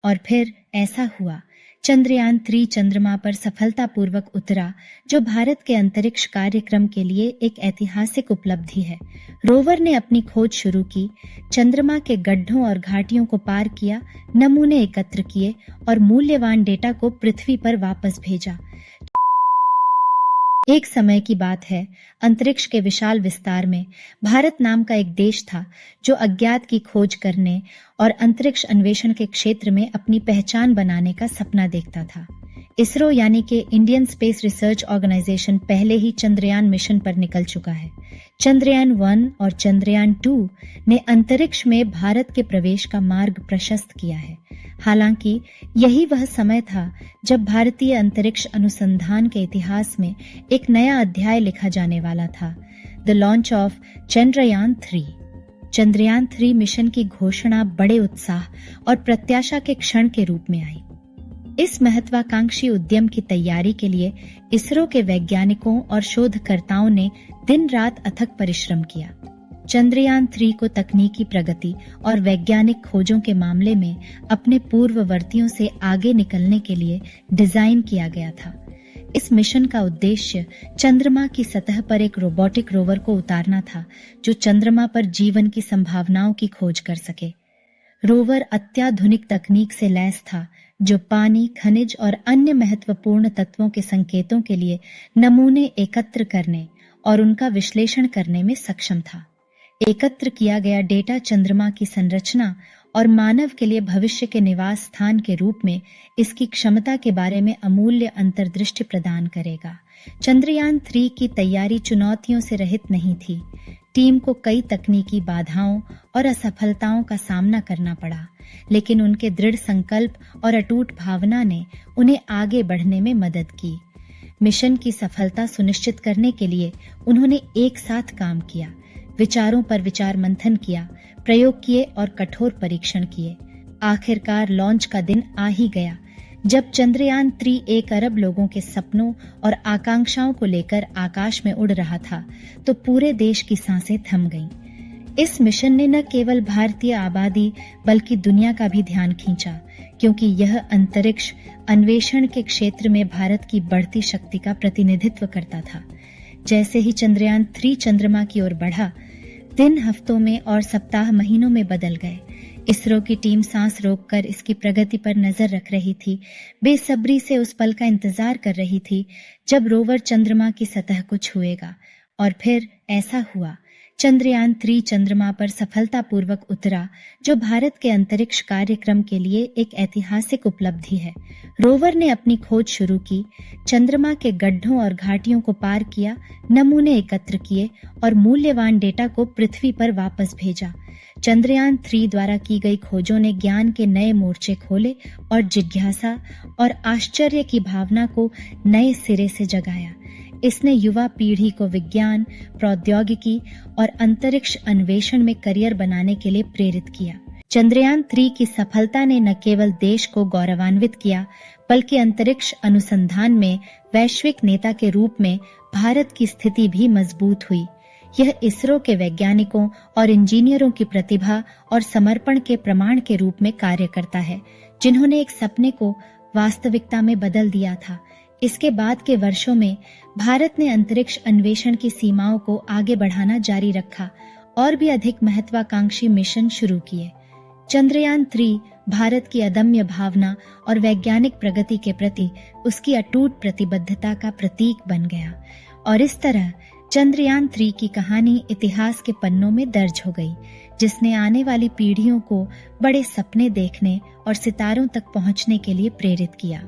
और फिर ऐसा हुआ। चंद्रयान 3 चंद्रमा पर सफलतापूर्वक उतरा, जो भारत के अंतरिक्ष कार्यक्रम के लिए एक ऐतिहासिक उपलब्धि है। रोवर ने अपनी खोज शुरू की, चंद्रमा के गड्ढों और घाटियों को पार किया, नमूने एकत्र किए और मूल्यवान डेटा को पृथ्वी पर वापस भेजा। एक समय की बात है, अंतरिक्ष के विशाल विस्तार में भारत नाम का एक देश था जो अज्ञात की खोज करने और अंतरिक्ष अन्वेषण के क्षेत्र में अपनी पहचान बनाने का सपना देखता था। इसरो यानी कि इंडियन स्पेस रिसर्च ऑर्गेनाइजेशन पहले ही चंद्रयान मिशन पर निकल चुका है। चंद्रयान 1 और चंद्रयान 2 ने अंतरिक्ष में भारत के प्रवेश का मार्ग प्रशस्त किया है। हालांकि यही वह समय था जब भारतीय अंतरिक्ष अनुसंधान के इतिहास में एक नया अध्याय लिखा जाने वाला था, the launch of Chandrayaan 3। Chandrayaan 3 mission की घोषणा बड़े उत्साह और प्रत्याशा के क्षण के रूप में आई। इस महत्वाकांक्षी उद्यम की तैयारी के लिए इसरो के वैज्ञानिकों और शोधकर्ताओं ने दिन रात अथक परिश्रम किया। चंद्रयान 3 को तकनीकी प्रगति और वैज्ञानिक खोजों के मामले में अपने पूर्ववर्तियों से आगे निकलने के लिए डिजाइन किया गया था। इस मिशन का उद्देश्य चंद्रमा की सतह पर एक रोबोटिक रोवर को उतारना था, जो चंद्रमा पर जीवन की संभावनाओं की खोज कर सके। रोवर अत्याधुनिक तकनीक से लैस था, जो पानी, खनिज और अन्य महत्वपूर्ण तत्वों के संकेतों के लिए नमूने एकत्र करने और उनका विश्लेषण करने में सक्षम था। एकत्र किया गया डेटा चंद्रमा की संरचना और मानव के लिए भविष्य के निवास स्थान के रूप में इसकी क्षमता के बारे में अमूल्य अंतर्दृष्टि प्रदान करेगा। चंद्रयान 3 की तैयारी चुनौतियों से रहित नहीं थी। टीम को कई तकनीकी बाधाओं और असफलताओं का सामना करना पड़ा, लेकिन उनके दृढ़ संकल्प और अटूट भावना ने उन्हें आगे बढ़ने में मदद की। मिशन की सफलता सुनिश्चित करने के लिए उन्होंने एक साथ काम किया, विचारों पर विचार मंथन किया, प्रयोग किए और कठोर परीक्षण किए। आखिरकार लॉन्च का दिन आ ही गया, जब चंद्रयान 3 1 अरब लोगों के सपनों और आकांक्षाओं को लेकर आकाश में उड़ रहा था, तो पूरे देश की सांसें थम गईं। इस मिशन ने न केवल भारतीय आबादी बल्कि दुनिया का भी ध्यान खींचा, क्योंकि यह अंतरिक्ष अन्वेषण के क्षेत्र में भारत की बढ़ती शक्ति का प्रतिनिधित्व करता था। जैसे ही चंद्रयान 3 चंद्रमा की ओर बढ़ा, दिन हफ्तों में और सप्ताह महीनों में बदल गए। इसरो की टीम सांस रोककर इसकी प्रगति पर नजर रख रही थी, बेसब्री से उस पल का इंतजार कर रही थी जब रोवर चंद्रमा की सतह को छुएगा। और फिर ऐसा हुआ। चंद्रयान 3 चंद्रमा पर सफलतापूर्वक उतरा, जो भारत के अंतरिक्ष कार्यक्रम के लिए एक ऐतिहासिक उपलब्धि है। रोवर ने अपनी खोज शुरू की, चंद्रमा के गड्ढों और घाटियों को पार किया, नमूने एकत्र किए और मूल्यवान डेटा को पृथ्वी पर वापस भेजा। चंद्रयान 3 द्वारा की गई खोजों ने ज्ञान के नए मोर्चे खोले और जिज्ञासा और आश्चर्य की भावना को नए सिरे से जगाया। इसने युवा पीढ़ी को विज्ञान, प्रौद्योगिकी और अंतरिक्ष अन्वेषण में करियर बनाने के लिए प्रेरित किया। चंद्रयान 3 की सफलता ने न केवल देश को गौरवान्वित किया, बल्कि अंतरिक्ष अनुसंधान में वैश्विक नेता के रूप में भारत की स्थिति भी मजबूत हुई। यह इसरो के वैज्ञानिकों और इंजीनियरों की प्रतिभा और समर्पण के प्रमाण के रूप में कार्य करता है, जिन्होंने एक सपने को वास्तविकता में बदल दिया था। इसके बाद के वर्षों में भारत ने अंतरिक्ष अन्वेषण की सीमाओं को आगे बढ़ाना जारी रखा और भी अधिक महत्वाकांक्षी मिशन शुरू किए। चंद्रयान 3 भारत की अदम्य भावना और वैज्ञानिक प्रगति के प्रति उसकी अटूट प्रतिबद्धता का प्रतीक बन गया, और इस तरह चंद्रयान 3 की कहानी इतिहास के पन्नों में दर्ज हो गई, जिसने आने वाली पीढ़ियों को बड़े सपने देखने और सितारों तक पहुंचने के लिए प्रेरित किया।